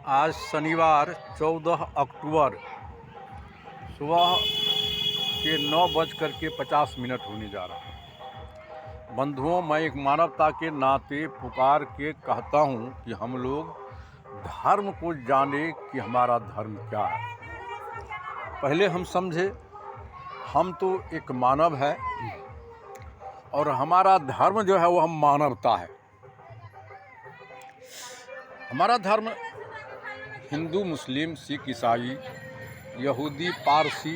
आज शनिवार 14 अक्टूबर सुबह के 9:50 होने जा रहा है। बंधुओं, मैं एक मानवता के नाते पुकार के कहता हूँ कि हम लोग धर्म को जाने कि हमारा धर्म क्या है। पहले हम समझे हम तो एक मानव है और हमारा धर्म जो है वो हम मानवता है। हमारा धर्म हिंदू, मुस्लिम, सिख, ईसाई, यहूदी, पारसी,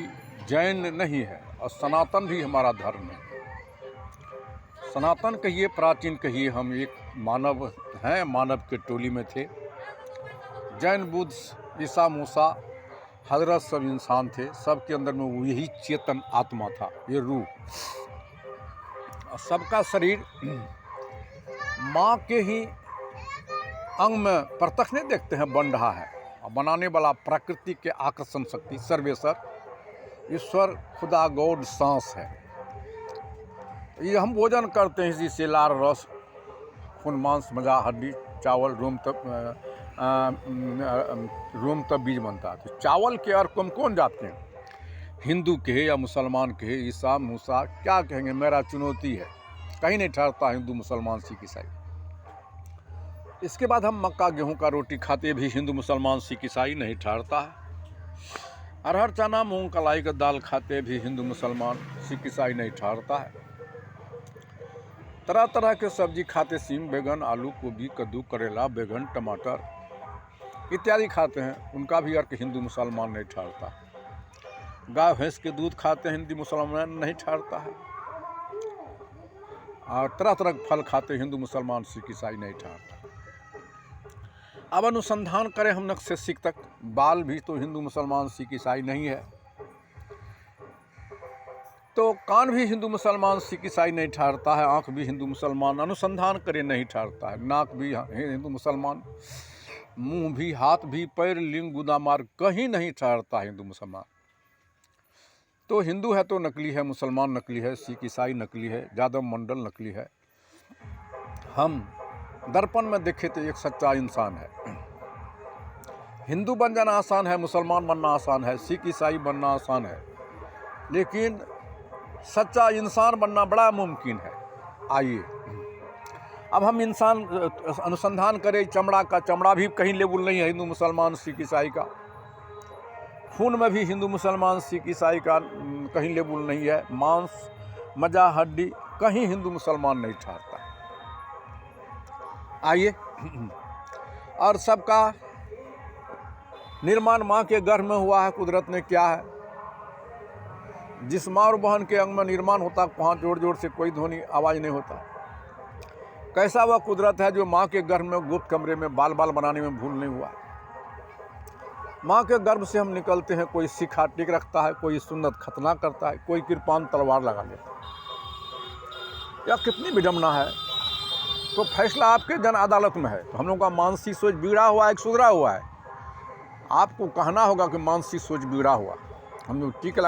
जैन नहीं है और सनातन भी हमारा धर्म है। सनातन कहिए, प्राचीन कहिए, हम एक मानव हैं, मानव के टोली में थे। जैन, बुद्ध, ईसा, मूसा, हजरत सब इंसान थे, सबके अंदर में वही चेतन आत्मा था, ये रूह। सबका शरीर माँ के ही अंग में प्रत्यक्ष नहीं देखते हैं बन रहा है, और बनाने वाला प्रकृति के आकर्षण शक्ति सर्वेश्वर ईश्वर खुदा गॉड सांस है। ये हम भोजन करते हैं, इसी से लार रस, खून, मांस, मजा, हड्डी, चावल, रोम तब बीज बनता है। तो चावल के और कौन जाते हैं, हिंदू कहे या मुसलमान कहे, ईसा, मूसा, क्या कहेंगे, मेरा चुनौती है, कहीं नहीं ठहरता हिंदू, मुसलमान, सिख, ईसाई। इसके बाद हम मक्का गेहूं का रोटी खाते भी हिंदू, मुसलमान, सिख, ईसाई नहीं ठहरता है। अरहर, चना, मूंग, कलाई का दाल खाते भी हिंदू, मुसलमान, सिख, ईसाई नहीं ठहरता है। तरह तरह के सब्जी खाते, सीम, बैगन, आलू, गोभी, कद्दू, करेला, बैगन, टमाटर इत्यादि खाते हैं, उनका भी अर्थ हिंदू, मुसलमान नहीं ठहरता। गाय भैंस के दूध खाते हैं, हिंदू, मुसलमान नहीं ठहरता है। और तरह तरह के फल खाते, हिंदू, मुसलमान, सिख, ईसाई नहीं ठहरता। अब अनुसंधान करें हम नक्श से सिख तक, बाल भी तो हिंदू, मुसलमान, सिख, ईसाई नहीं है। तो कान भी हिंदू, मुसलमान, सिख, ईसाई नहीं ठहरता है। आंख भी हिंदू, मुसलमान, अनुसंधान करें नहीं ठहरता है। नाक भी हिंदू, मुसलमान, मुंह भी, हाथ भी, पैर, लिंग, गुदा, मार्ग कहीं नहीं ठहरता हिंदू, मुसलमान। तो हिंदू है तो नकली है, मुसलमान नकली है, सिख, ईसाई नकली है, यादव मंडल नकली है। हम दर्पण में देखे तो एक सच्चा इंसान है। हिंदू बन जाना आसान है, मुसलमान बनना आसान है, सिख, ईसाई बनना आसान है, लेकिन सच्चा इंसान बनना बड़ा मुमकिन है। आइए अब हम इंसान अनुसंधान करें। चमड़ा का चमड़ा भी कहीं लेबुल नहीं है हिंदू, मुसलमान, सिख, ईसाई का। खून में भी हिंदू, मुसलमान, सिख, ईसाई का कहीं लेबुल नहीं है। मांस, मजा, हड्डी कहीं हिंदू, मुसलमान नहीं ठहरता। आइए, और सबका निर्माण माँ के गर्भ में हुआ है। कुदरत ने क्या है, जिस माँ और बहन के अंग में निर्माण होता, वहाँ जोर जोर से कोई ध्वनि आवाज़ नहीं होता। कैसा वह कुदरत है जो माँ के गर्भ में गुप्त कमरे में बाल बाल बनाने में भूल नहीं हुआ। माँ के गर्भ से हम निकलते हैं, कोई शिखा टिक रखता है, कोई सुन्नत खतना करता है, कोई कृपान तलवार लगा लेता है। यह कितनी विडम्बना है। तो फैसला आपके जन अदालत में है। तो हम लोगों का मानसिक सोच बिगड़ा हुआ है, सुधरा हुआ है। आपको कहना होगा कि मानसिक सोच बिगड़ा हुआ। हम लोग टीक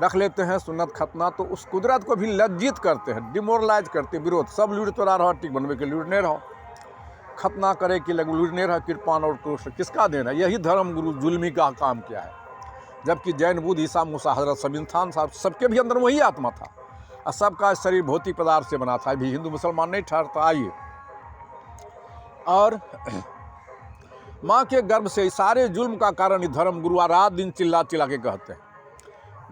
रख लेते हैं, सुन्नत खतना, तो उस कुदरत को भी लज्जित करते हैं, डिमोरलाइज करते, विरोध। सब लुड़ तोड़ा रहो, टिक बनवे के लुड़ने रहो, खतना करे कि लग लुड़ने रहो, कृपान और क्रोश किसका देना। यही धर्म गुरु जुल्मी का काम किया है। जबकि जैन, बुद्ध, ईसा, मूसा, हजरत सब इंसान साहब, सबके भी अंदर वही आत्मा था और सबका शरीर भौतिक पदार्थ से बना था। भी हिंदू, मुसलमान नहीं ठहरता। आइए, और माँ के गर्भ से सारे जुल्म का कारण ही धर्म गुरु रात दिन चिल्ला चिल्ला के कहते हैं।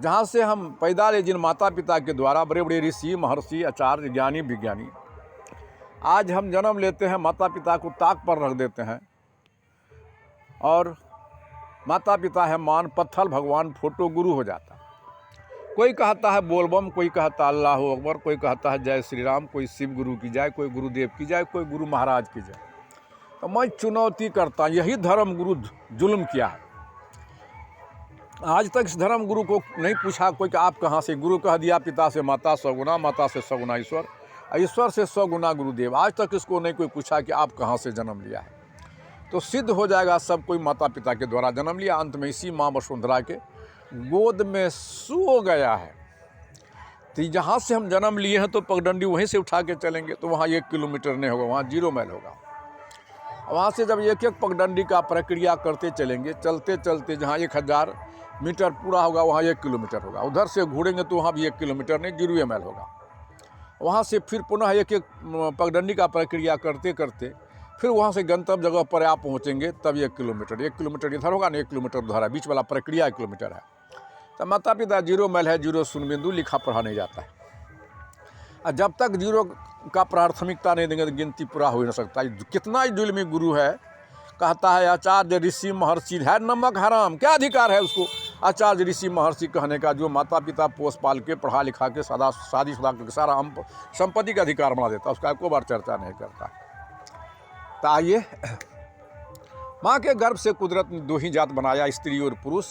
जहाँ से हम पैदा ले, जिन माता पिता के द्वारा बड़े बड़े ऋषि, महर्षि, आचार्य, ज्ञानी, विज्ञानी, आज हम जन्म लेते हैं, माता पिता को ताक पर रख देते हैं। और माता पिता है मान, पत्थर, भगवान, फोटो, गुरु हो जाता। कोई कहता है बोलबम, कोई कहता अल्लाह अकबर, कोई कहता है जय श्री राम, कोई शिव गुरु की जाए, कोई गुरुदेव की जाए, कोई गुरु महाराज की जाए। तो मैं चुनौती करता, यही धर्म गुरु जुल्म किया है। आज तक इस धर्म गुरु को नहीं पूछा कोई कि आप कहाँ से। गुरु कह दिया पिता से माता 100 गुना, माता से 100 गुना ईश्वर, ईश्वर से 100 गुना गुरुदेव। आज तक इसको नहीं कोई पूछा कि आप कहाँ से जन्म लिया है। तो सिद्ध हो जाएगा सब कोई माता पिता के द्वारा जन्म लिया। अंत में इसी माँ वसुंधरा के गोद में सो गया है। तो जहाँ से हम जन्म लिए हैं तो पगडंडी वहीं से उठा के चलेंगे तो वहाँ 1 किलोमीटर नहीं होगा, वहाँ 0 माइल होगा। वहाँ से जब एक एक पगडंडी का प्रक्रिया करते चलेंगे, चलते चलते जहाँ 1000 मीटर पूरा होगा वहाँ 1 किलोमीटर होगा, उधर से घूरेंगे तो वहाँ भी 1 किलोमीटर नहीं 0 ml होगा। वहाँ से फिर पुनः एक एक पगडंडी का प्रक्रिया करते करते फिर वहाँ से गंतव्य जगह पर आप पहुँचेंगे तब 1 किलोमीटर इधर होगा ना 1 किलोमीटर उधर है, बीच वाला प्रक्रिया 1 किलोमीटर है। तो माता पिता 0 माइल है, 0 शून्य बिंदु, लिखा पढ़ा नहीं जाता है। और जब तक 0 का प्राथमिकता नहीं देंगे तो गिनती पूरा हो नहीं सकता। कितना ही जुल्मी गुरु है, कहता है आचार्य ऋषि महर्षि है नमक हराम, क्या अधिकार है उसको आचार्य ऋषि महर्षि कहने का, जो माता पिता पोस पाल के पढ़ा लिखा के सदा शादीशुदा करके सारा संपत्ति का अधिकार बना देता, उसका कोई बार चर्चा नहीं करता। तो आइए, माँ के गर्भ से कुदरत ने 2 ही जात बनाया, स्त्री और पुरुष।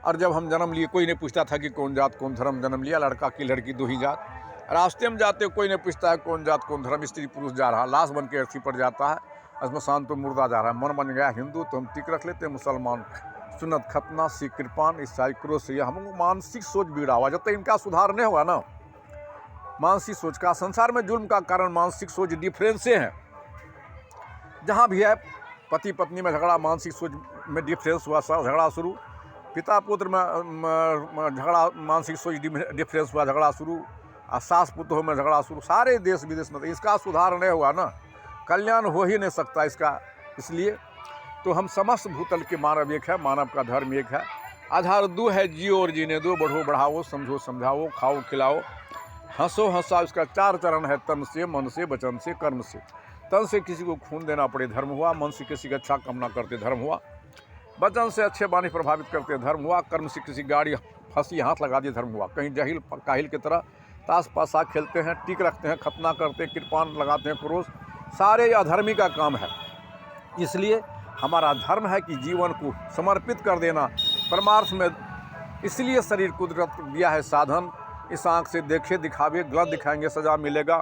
और जब हम जन्म लिए कोई नहीं पूछता था कि कौन जात कौन धर्म जन्म लिया, लड़का की लड़की 2 ही जात। रास्ते में जाते कोई नहीं पूछता है कौन जात कौन धर्म, स्त्री पुरुष जा रहा, लाश बन के अर्थी पर जाता है, श्मशान तो मुर्दा जा रहा है। मन बन गया हिंदू तो हम टिक रख लेते, मुसलमान सुन्नत खतना, सिख कृपान, ईसाई क्रोस। ये हमको मानसिक सोच बिगड़ा हुआ, जब तक इनका सुधार नहीं हुआ ना मानसिक सोच का। संसार में जुल्म का कारण मानसिक सोच डिफरेंस से हैं। जहाँ भी है पति पत्नी में झगड़ा, मानसिक सोच में डिफरेंस हुआ, झगड़ा शुरू। पिता पुत्र में झगड़ा, मानसिक सोच डिफरेंस हुआ, झगड़ा शुरू। और सास पुतों में झगड़ा शुरू, सारे देश विदेश में। इसका सुधार नहीं हुआ ना, कल्याण हो ही नहीं सकता इसका। इसलिए तो हम समस्त भूतल के मानव एक है, मानव का धर्म एक है। आधार 2 है, जियो और जीने दो, बढ़ो बढ़ाओ, समझो समझाओ, खाओ खिलाओ, हंसो हंसाओ। इसका 4 चरण है, तन से, मन से, वचन से, कर्म से। तन से किसी को खून देना पड़े धर्म हुआ, मन से किसी का अच्छा कामना करते धर्म हुआ, वचन से अच्छे वाणी प्रभावित करते धर्म हुआ, कर्म से किसी गाड़ी फंसी हाथ लगा दिए धर्म हुआ। कहीं जहिल काहिल की तरह ताश पासा खेलते हैं, टिक रखते हैं, खतना करते हैं, कृपान लगाते हैं, क्रोश, सारे अधर्मी का काम है। इसलिए हमारा धर्म है कि जीवन को समर्पित कर देना परमार्थ में। इसलिए शरीर कुदरत दिया है साधन। इस आँख से देखे दिखावे, गलत दिखाएंगे सज़ा मिलेगा।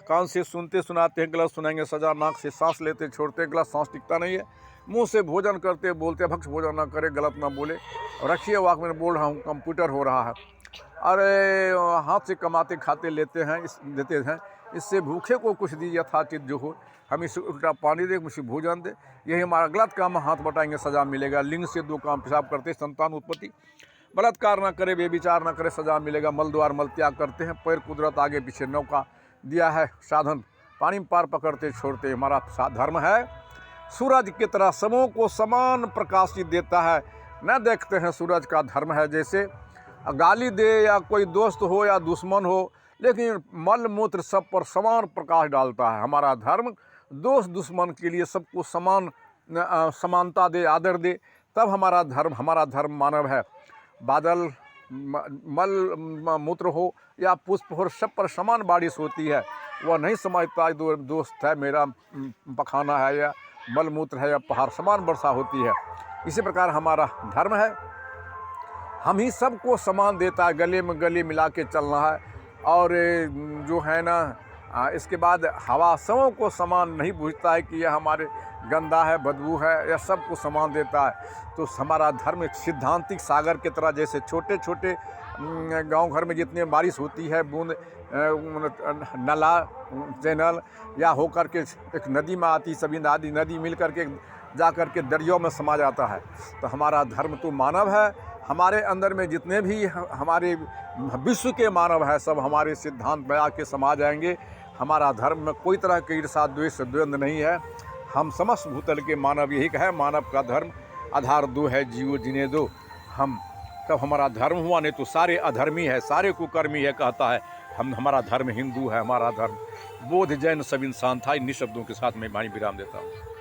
कान से सुनते सुनाते हैं, गलत सुनाएंगे सज़ा। नाक से सांस लेते छोड़ते, गलत सांस टिकता नहीं है। मुंह से भोजन करते बोलते, भक्ष भोजन ना करे, गलत ना बोले। रखिए वाक में बोल रहा हूँ, कंप्यूटर हो रहा है। अरे हाथ से कमाते खाते लेते हैं, देते हैं। इससे भूखे को कुछ दी यथाचित जो हो, हम इसे उल्टा पानी दे, मुझे भोजन दे। यही हमारा गलत काम, हाथ बटाएंगे सज़ा मिलेगा। लिंग से 2 काम पेशाब करते, संतान उत्पत्ति। बलात्कार ना करे, बेविचार ना करे, सज़ा मिलेगा। मल द्वार मल त्याग करते हैं। पैर कुदरत आगे पीछे नौका दिया है साधन, पानी में पार पकड़ते छोड़ते। हमारा धर्म है सूरज की तरह सबों को समान प्रकाशित देता है। न देखते हैं सूरज का धर्म है जैसे गाली दे या कोई दोस्त हो या दुश्मन हो, लेकिन मल मूत्र सब पर समान प्रकाश डालता है। हमारा धर्म दोस्त दुश्मन के लिए सबको समान समानता दे, आदर दे, तब हमारा धर्म मानव है। बादल मल मूत्र हो या पुष्प हो, सब पर समान बारिश होती है। वह नहीं समझता दोस्त है मेरा पखाना है या मल मूत्र है या पहाड़, समान वर्षा होती है। इसी प्रकार हमारा धर्म है, हम ही सबको समान देता है, गले में गले मिला के चलना है। और जो है ना इसके बाद हवा सबों को समान नहीं बूझता है कि यह हमारे गंदा है, बदबू है, यह सबको समान देता है। तो हमारा धर्म एक सिद्धांतिक सागर की तरह, जैसे छोटे छोटे गांव घर में जितने बारिश होती है, बूंद नाला चैनल या होकर के एक नदी में आती, सभी नदी मिल करके जा कर के दरियों में समा जाता है। तो हमारा धर्म तो मानव है। हमारे अंदर में जितने भी हमारे विश्व के मानव है, सब हमारे सिद्धांत में आके समा जाएंगे। हमारा धर्म में कोई तरह की ईर्षा द्वेष द्वंद्व नहीं है। हम समस्त भूतल के मानव यही है। मानव का धर्म आधार 2 है, जियो जीने दो। हम तब हमारा धर्म हुआ, नहीं तो सारे अधर्मी है, सारे कुकर्मी है, कहता है। हमारा धर्म हिंदू है, हमारा धर्म बौद्ध जैन सब इंसान था। इन शब्दों के साथ मैं वाणी विराम देता हूँ।